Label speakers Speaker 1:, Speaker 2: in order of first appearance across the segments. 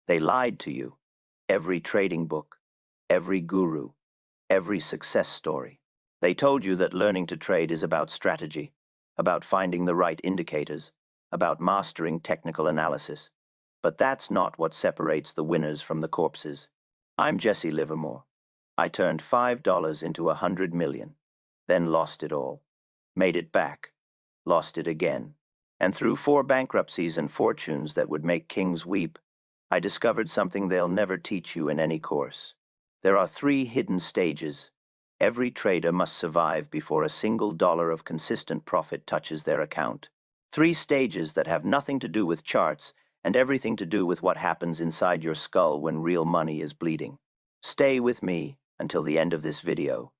Speaker 1: They lied to you. Every trading book, every guru, every success story. They told you that learning to trade is about strategy, about finding the right indicators, about mastering technical analysis. But that's not what separates the winners from the corpses. I'm Jesse Livermore. I turned $5 into 100 million, then lost it all. Made it back, lost it again. And through 4 bankruptcies and fortunes that would make kings weep, I discovered something they'll never teach you in any course. There are 3 hidden stages. Every trader must survive before a single dollar of consistent profit touches their account. 3 stages that have nothing to do with charts and everything to do with what happens inside your skull when real money is bleeding. Stay with me until the end of this video,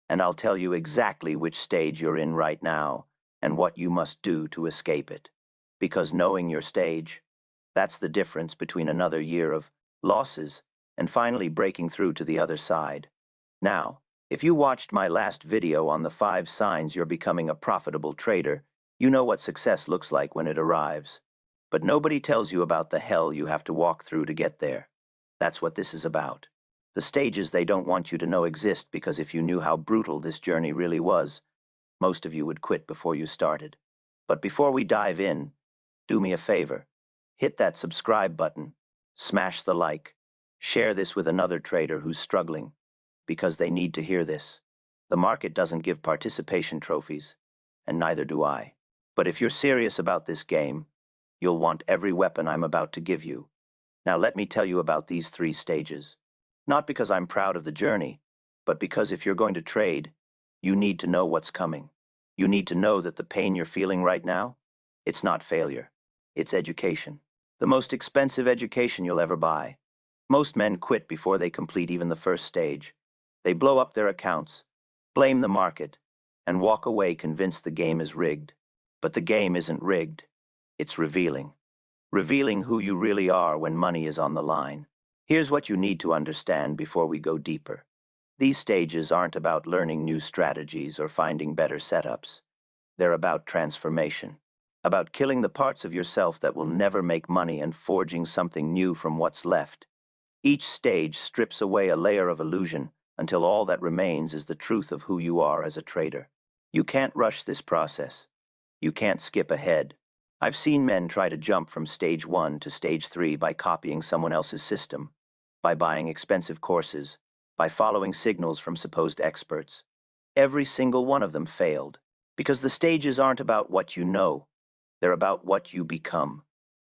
Speaker 1: and I'll tell you exactly which stage you're in right now and what you must do to escape it. Because knowing your stage, that's the difference between another year of losses and finally breaking through to the other side. Now, if you watched my last video on the 5 signs you're becoming a profitable trader, you know what success looks like when it arrives. But nobody tells you about the hell you have to walk through to get there. That's what this is about. The stages they don't want you to know exist, because if you knew how brutal this journey really was, most of you would quit before you started. But before we dive in, do me a favor. Hit that subscribe button, smash the like, share this with another trader who's struggling, because they need to hear this. The market doesn't give participation trophies, and neither do I. But if you're serious about this game, you'll want every weapon I'm about to give you. Now let me tell you about these 3 stages. Not because I'm proud of the journey, but because if you're going to trade, you need to know what's coming. You need to know that the pain you're feeling right now, it's not failure, it's education. The most expensive education you'll ever buy. Most men quit before they complete even the first stage. They blow up their accounts, blame the market, and walk away convinced the game is rigged. But the game isn't rigged. It's revealing. Revealing who you really are when money is on the line. Here's what you need to understand before we go deeper. These stages aren't about learning new strategies or finding better setups. They're about transformation. About killing the parts of yourself that will never make money and forging something new from what's left. Each stage strips away a layer of illusion until all that remains is the truth of who you are as a trader. You can't rush this process. You can't skip ahead. I've seen men try to jump from stage 1 to stage 3 by copying someone else's system, by buying expensive courses, by following signals from supposed experts. Every single one of them failed, because the stages aren't about what you know. They're about what you become.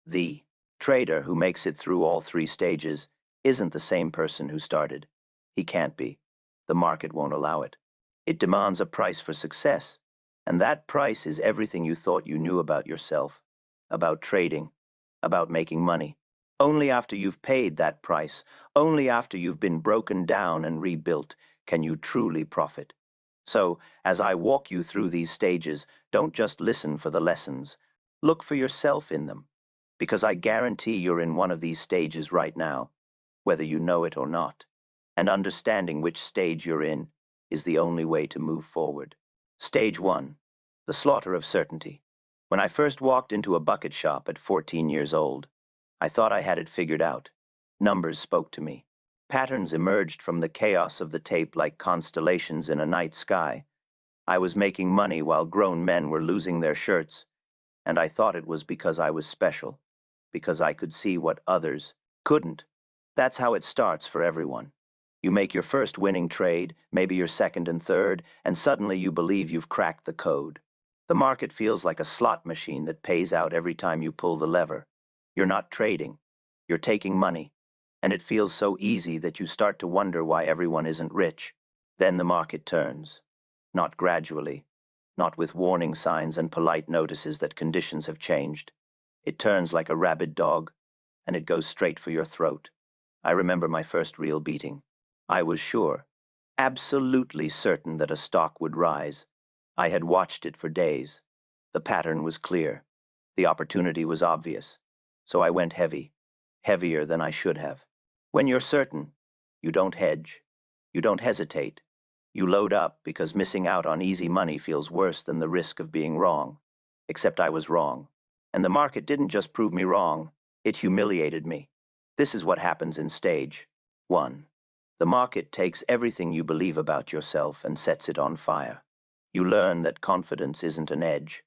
Speaker 1: The trader who makes it through all 3 stages isn't the same person who started. He can't be. The market won't allow it. It demands a price for success, and that price is everything you thought you knew about yourself, about trading, about making money. Only after you've paid that price, only after you've been broken down and rebuilt, can you truly profit. So, as I walk you through these stages, don't just listen for the lessons. Look for yourself in them, because I guarantee you're in one of these stages right now, whether you know it or not. And understanding which stage you're in is the only way to move forward. Stage 1, the slaughter of certainty. When I first walked into a bucket shop at 14 years old, I thought I had it figured out. Numbers spoke to me. Patterns emerged from the chaos of the tape like constellations in a night sky. I was making money while grown men were losing their shirts, and I thought it was because I was special, because I could see what others couldn't. That's how it starts for everyone. You make your first winning trade, maybe your second and third, and suddenly you believe you've cracked the code. The market feels like a slot machine that pays out every time you pull the lever. You're not trading, you're taking money, and it feels so easy that you start to wonder why everyone isn't rich. Then the market turns. Not gradually, not with warning signs and polite notices that conditions have changed. It turns like a rabid dog, and it goes straight for your throat. I remember my first real beating. I was sure, absolutely certain that a stock would rise. I had watched it for days. The pattern was clear. The opportunity was obvious. So I went heavy, heavier than I should have. When you're certain, you don't hedge. You don't hesitate. You load up because missing out on easy money feels worse than the risk of being wrong. Except I was wrong. And the market didn't just prove me wrong, it humiliated me. This is what happens in stage 1. The market takes everything you believe about yourself and sets it on fire. You learn that confidence isn't an edge,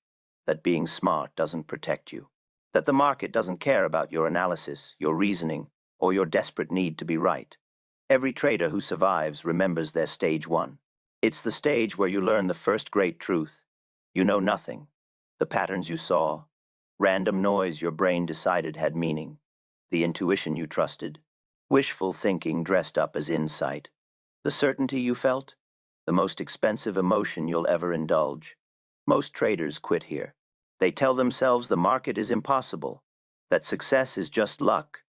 Speaker 1: that being smart doesn't protect you, that the market doesn't care about your analysis, your reasoning, or your desperate need to be right. Every trader who survives remembers their stage 1. It's the stage where you learn the first great truth. You know nothing. The patterns you saw, random noise your brain decided had meaning, the intuition you trusted, wishful thinking dressed up as insight, the certainty you felt, the most expensive emotion you'll ever indulge. Most traders quit here. They tell themselves the market is impossible, that success is just luck,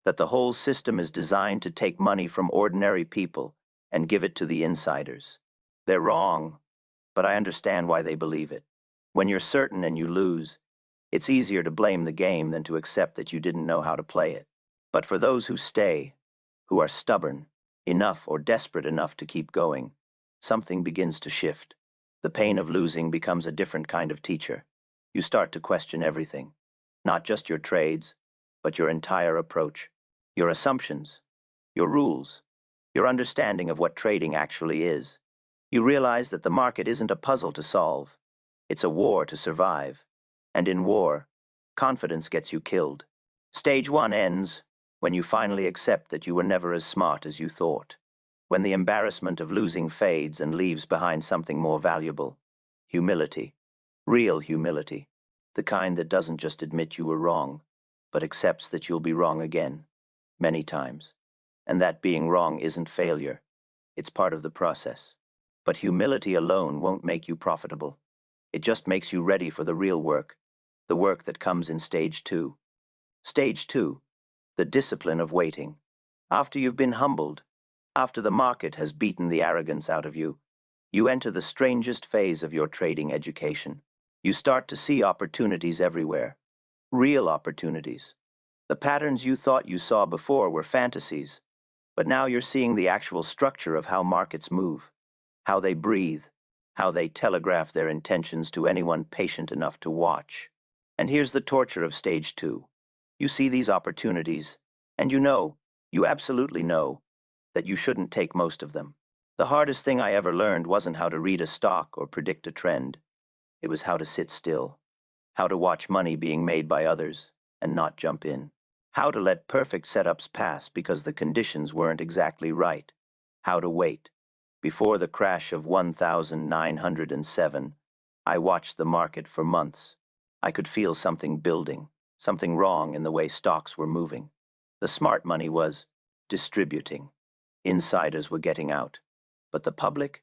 Speaker 1: that the whole system is designed to take money from ordinary people and give it to the insiders. They're wrong, but I understand why they believe it. When you're certain and you lose, it's easier to blame the game than to accept that you didn't know how to play it. But for those who stay, who are stubborn, enough or desperate enough to keep going, something begins to shift. The pain of losing becomes a different kind of teacher. You start to question everything, not just your trades, but your entire approach, your assumptions, your rules, your understanding of what trading actually is. You realize that the market isn't a puzzle to solve. It's a war to survive. And in war, confidence gets you killed. Stage 1 ends when you finally accept that you were never as smart as you thought. When the embarrassment of losing fades and leaves behind something more valuable. Humility. Real humility. The kind that doesn't just admit you were wrong, but accepts that you'll be wrong again. Many times. And that being wrong isn't failure. It's part of the process. But humility alone won't make you profitable. It just makes you ready for the real work, the work that comes in stage 2. Stage 2, the discipline of waiting. After you've been humbled, after the market has beaten the arrogance out of you, you enter the strangest phase of your trading education. You start to see opportunities everywhere, real opportunities. The patterns you thought you saw before were fantasies, but now you're seeing the actual structure of how markets move, how they breathe, how they telegraph their intentions to anyone patient enough to watch. And here's the torture of stage 2. You see these opportunities, and you absolutely know, that you shouldn't take most of them. The hardest thing I ever learned wasn't how to read a stock or predict a trend. It was how to sit still, how to watch money being made by others and not jump in, how to let perfect setups pass because the conditions weren't exactly right, how to wait. Before the crash of 1907, I watched the market for months. I could feel something building, something wrong in the way stocks were moving. The smart money was distributing. Insiders were getting out. But the public,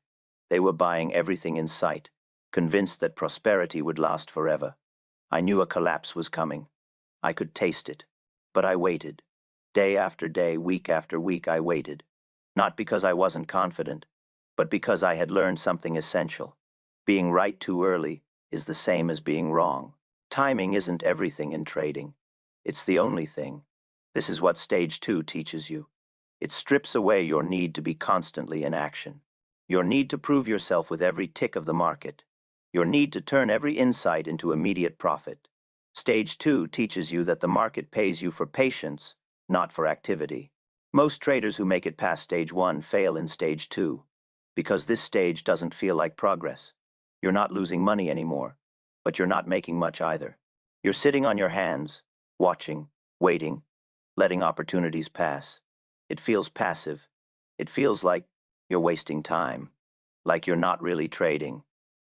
Speaker 1: they were buying everything in sight, convinced that prosperity would last forever. I knew a collapse was coming. I could taste it. But I waited. Day after day, week after week, I waited. Not because I wasn't confident, but because I had learned something essential. Being right too early is the same as being wrong. Timing isn't everything in trading. It's the only thing. This is what stage 2 teaches you. It strips away your need to be constantly in action, your need to prove yourself with every tick of the market, your need to turn every insight into immediate profit. Stage 2 teaches you that the market pays you for patience, not for activity. Most traders who make it past stage 1 fail in stage 2, because this stage doesn't feel like progress. You're not losing money anymore, but you're not making much either. You're sitting on your hands, watching, waiting, letting opportunities pass. It feels passive. It feels like you're wasting time, like you're not really trading,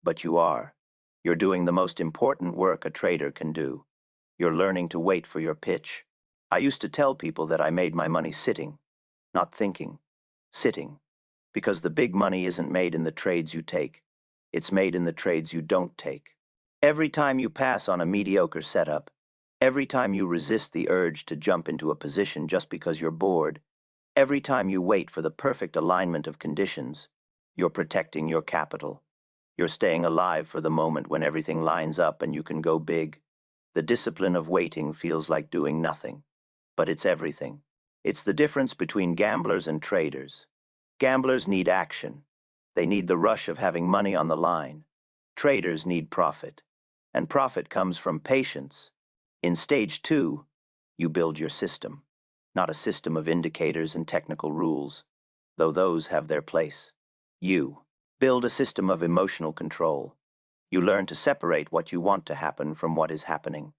Speaker 1: but you are. You're doing the most important work a trader can do. You're learning to wait for your pitch. I used to tell people that I made my money sitting, not thinking, sitting, because the big money isn't made in the trades you take. It's made in the trades you don't take. Every time you pass on a mediocre setup, every time you resist the urge to jump into a position just because you're bored, every time you wait for the perfect alignment of conditions, you're protecting your capital. You're staying alive for the moment when everything lines up and you can go big. The discipline of waiting feels like doing nothing, but it's everything. It's the difference between gamblers and traders. Gamblers need action. They need the rush of having money on the line. Traders need profit, and profit comes from patience. In stage 2, you build your system. not a system of indicators and technical rules, though those have their place. You build a system of emotional control. You learn to separate what you want to happen from what is happening.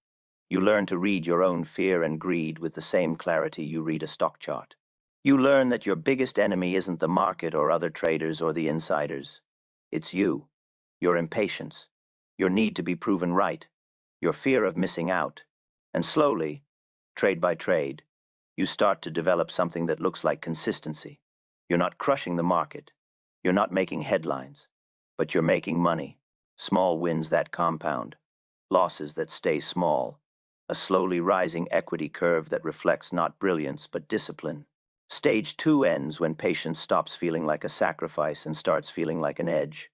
Speaker 1: You learn to read your own fear and greed with the same clarity you read a stock chart. You learn that your biggest enemy isn't the market or other traders or the insiders. It's you, your impatience, your need to be proven right, your fear of missing out. And slowly, trade by trade, you start to develop something that looks like consistency. You're not crushing the market. You're not making headlines, but you're making money. Small wins that compound, losses that stay small, a slowly rising equity curve that reflects not brilliance but discipline. Stage 2 ends when patience stops feeling like a sacrifice and starts feeling like an edge.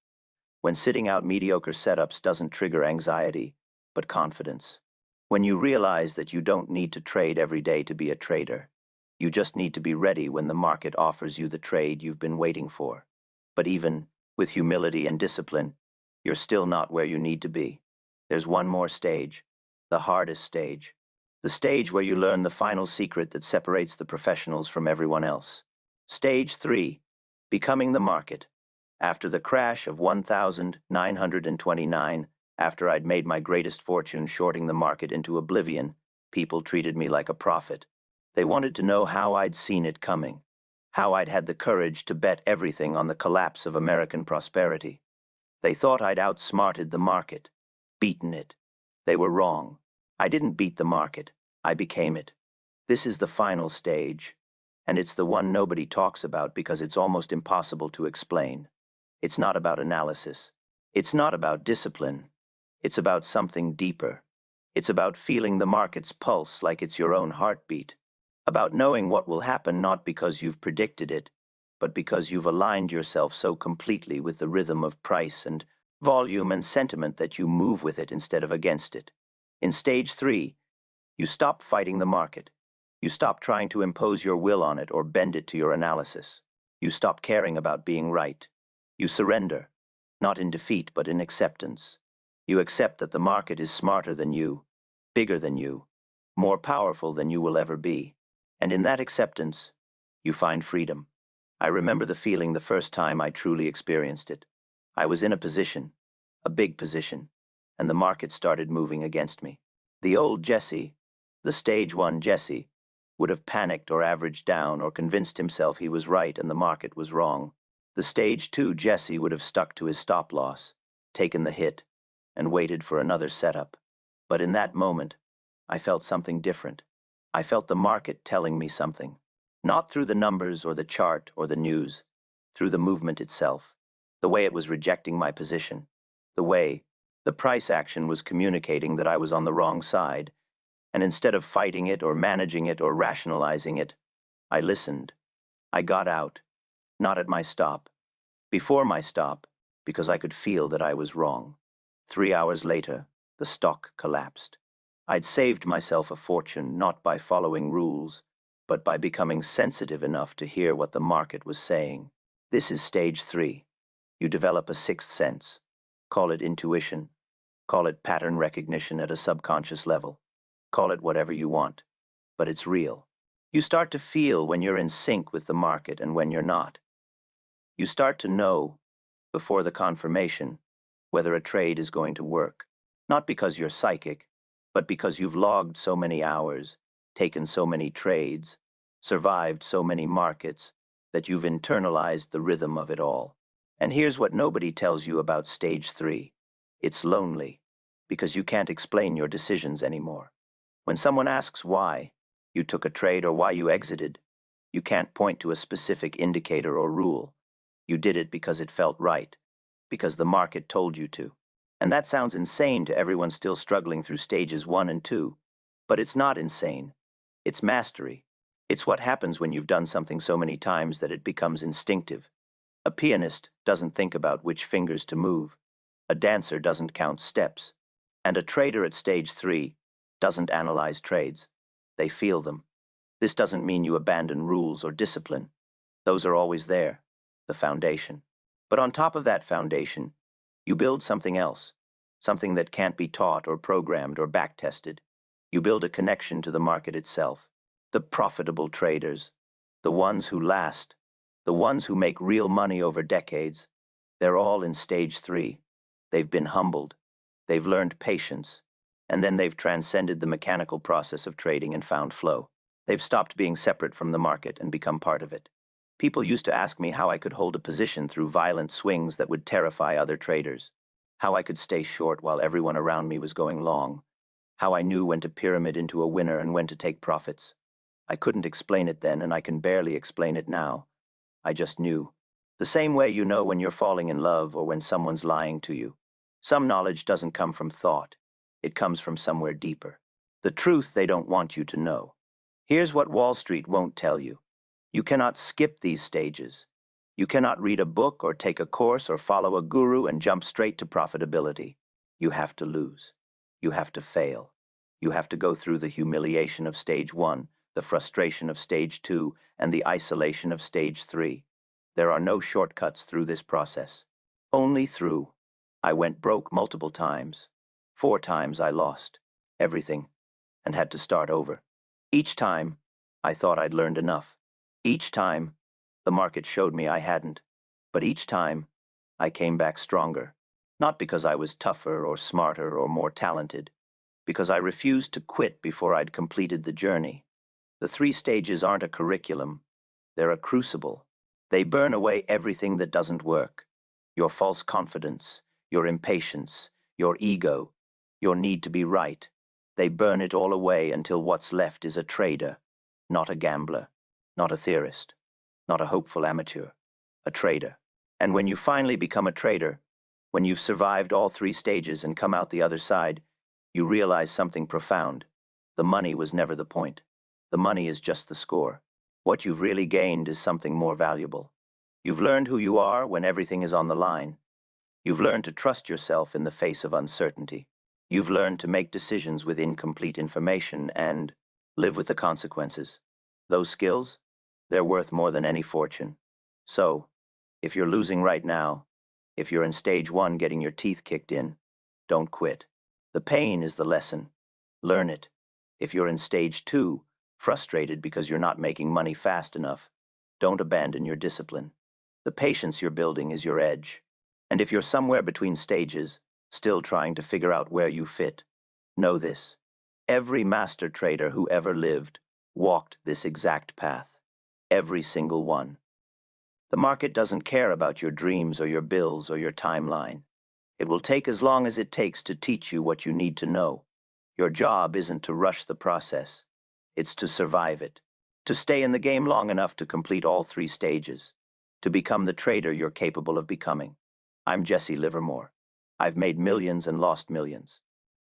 Speaker 1: When sitting out mediocre setups doesn't trigger anxiety, but confidence. When you realize that you don't need to trade every day to be a trader. You just need to be ready when the market offers you the trade you've been waiting for. But even with humility and discipline, you're still not where you need to be. There's one more stage, the hardest stage. The stage where you learn the final secret that separates the professionals from everyone else. Stage 3, becoming the market. After the crash of 1929, after I'd made my greatest fortune shorting the market into oblivion, people treated me like a prophet. They wanted to know how I'd seen it coming, how I'd had the courage to bet everything on the collapse of American prosperity. They thought I'd outsmarted the market, beaten it. They were wrong. I didn't beat the market. I became it. This is the final stage, and it's the one nobody talks about because it's almost impossible to explain. It's not about analysis. It's not about discipline. It's about something deeper. It's about feeling the market's pulse like it's your own heartbeat. About knowing what will happen not because you've predicted it, but because you've aligned yourself so completely with the rhythm of price and volume and sentiment that you move with it instead of against it. In stage 3, you stop fighting the market. You stop trying to impose your will on it or bend it to your analysis. You stop caring about being right. You surrender, not in defeat but in acceptance. You accept that the market is smarter than you, bigger than you, more powerful than you will ever be. And in that acceptance, you find freedom. I remember the feeling the first time I truly experienced it. I was in a position, a big position, and the market started moving against me. The old Jesse, the stage 1 Jesse, would have panicked or averaged down or convinced himself he was right and the market was wrong. The stage 2 Jesse would have stuck to his stop loss, taken the hit, and waited for another setup. But in that moment, I felt something different. I felt the market telling me something. Not through the numbers or the chart or the news, through the movement itself, the way it was rejecting my position, the way the price action was communicating that I was on the wrong side, and instead of fighting it or managing it or rationalizing it, I listened. I got out, not at my stop, before my stop, because I could feel that I was wrong. 3 hours later, the stock collapsed. I'd saved myself a fortune not by following rules, but by becoming sensitive enough to hear what the market was saying. This is stage 3. You develop a sixth sense. Call it intuition. Call it pattern recognition at a subconscious level. Call it whatever you want. But it's real. You start to feel when you're in sync with the market and when you're not. You start to know, before the confirmation, whether a trade is going to work. Not because you're psychic, but because you've logged so many hours, taken so many trades, survived so many markets, that you've internalized the rhythm of it all. And here's what nobody tells you about stage 3. It's lonely, because you can't explain your decisions anymore. When someone asks why you took a trade or why you exited, you can't point to a specific indicator or rule. You did it because it felt right, because the market told you to. And that sounds insane to everyone still struggling through stages 1 and 2. But it's not insane. It's mastery. It's what happens when you've done something so many times that it becomes instinctive. A pianist doesn't think about which fingers to move. A dancer doesn't count steps. And a trader at stage 3 doesn't analyze trades. They feel them. This doesn't mean you abandon rules or discipline. Those are always there, the foundation. But on top of that foundation, you build something else, something that can't be taught or programmed or back-tested. You build a connection to the market itself. The profitable traders, the ones who last, the ones who make real money over decades, they're all in stage 3. They've been humbled, they've learned patience, and then they've transcended the mechanical process of trading and found flow. They've stopped being separate from the market and become part of it. People used to ask me how I could hold a position through violent swings that would terrify other traders, how I could stay short while everyone around me was going long, how I knew when to pyramid into a winner and when to take profits. I couldn't explain it then, and I can barely explain it now. I just knew. The same way you know when you're falling in love or when someone's lying to you. Some knowledge doesn't come from thought. It comes from somewhere deeper. The truth they don't want you to know. Here's what Wall Street won't tell you. You cannot skip these stages. You cannot read a book or take a course or follow a guru and jump straight to profitability. You have to lose. You have to fail. You have to go through the humiliation of stage 1, the frustration of stage 2, and the isolation of stage 3. There are no shortcuts through this process. Only through. I went broke multiple times. 4 times I lost everything and had to start over. Each time, I thought I'd learned enough. Each time, the market showed me I hadn't. But each time, I came back stronger. Not because I was tougher or smarter or more talented, because I refused to quit before I'd completed the journey. The 3 stages aren't a curriculum. They're a crucible. They burn away everything that doesn't work. Your false confidence, your impatience, your ego, your need to be right. They burn it all away until what's left is a trader, not a gambler, not a theorist, not a hopeful amateur, a trader. And when you finally become a trader, when you've survived all 3 stages and come out the other side, you realize something profound. The money was never the point. The money is just the score. What you've really gained is something more valuable. You've learned who you are when everything is on the line. You've learned to trust yourself in the face of uncertainty. You've learned to make decisions with incomplete information and live with the consequences. Those skills, they're worth more than any fortune. So, if you're losing right now, if you're in stage 1 getting your teeth kicked in, don't quit. The pain is the lesson. Learn it. If you're in stage 2, frustrated because you're not making money fast enough, don't abandon your discipline. The patience you're building is your edge. And if you're somewhere between stages, still trying to figure out where you fit, know this. Every master trader who ever lived walked this exact path. Every single one. The market doesn't care about your dreams or your bills or your timeline. It will take as long as it takes to teach you what you need to know. Your job isn't to rush the process. It's to survive it. To stay in the game long enough to complete all 3 stages. To become the trader you're capable of becoming. I'm Jesse Livermore. I've made millions and lost millions.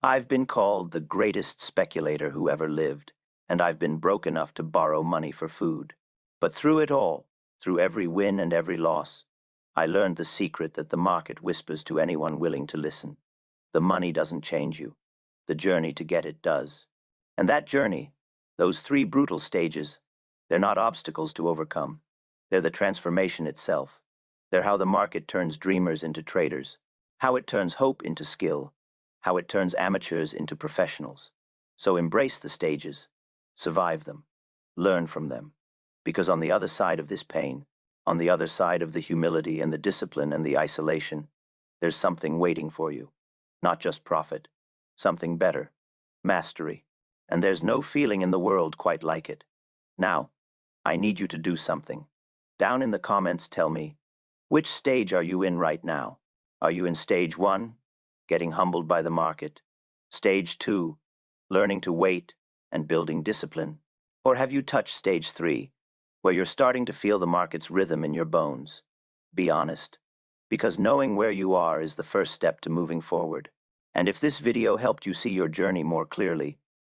Speaker 1: I've been called the greatest speculator who ever lived, and I've been broke enough to borrow money for food. But through it all, through every win and every loss, I learned the secret that the market whispers to anyone willing to listen. The money doesn't change you. The journey to get it does. And that journey, those 3 brutal stages, they're not obstacles to overcome. They're the transformation itself. They're how the market turns dreamers into traders, how it turns hope into skill, how it turns amateurs into professionals. So embrace the stages, survive them, learn from them. Because on the other side of this pain, on the other side of the humility and the discipline and the isolation, there's something waiting for you. Not just profit, something better, mastery. And there's no feeling in the world quite like it. Now, I need you to do something. Down in the comments, tell me, which stage are you in right now? Are you in stage 1, getting humbled by the market? Stage 2, learning to wait and building discipline? Or have you touched stage 3, where you're starting to feel the market's rhythm in your bones? Be honest, because knowing where you are is the first step to moving forward. And if this video helped you see your journey more clearly,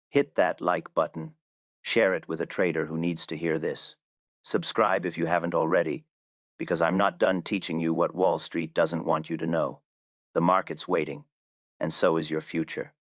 Speaker 1: hit that like button. Share it with a trader who needs to hear this. Subscribe if you haven't already, because I'm not done teaching you what Wall Street doesn't want you to know. The market's waiting, and so is your future.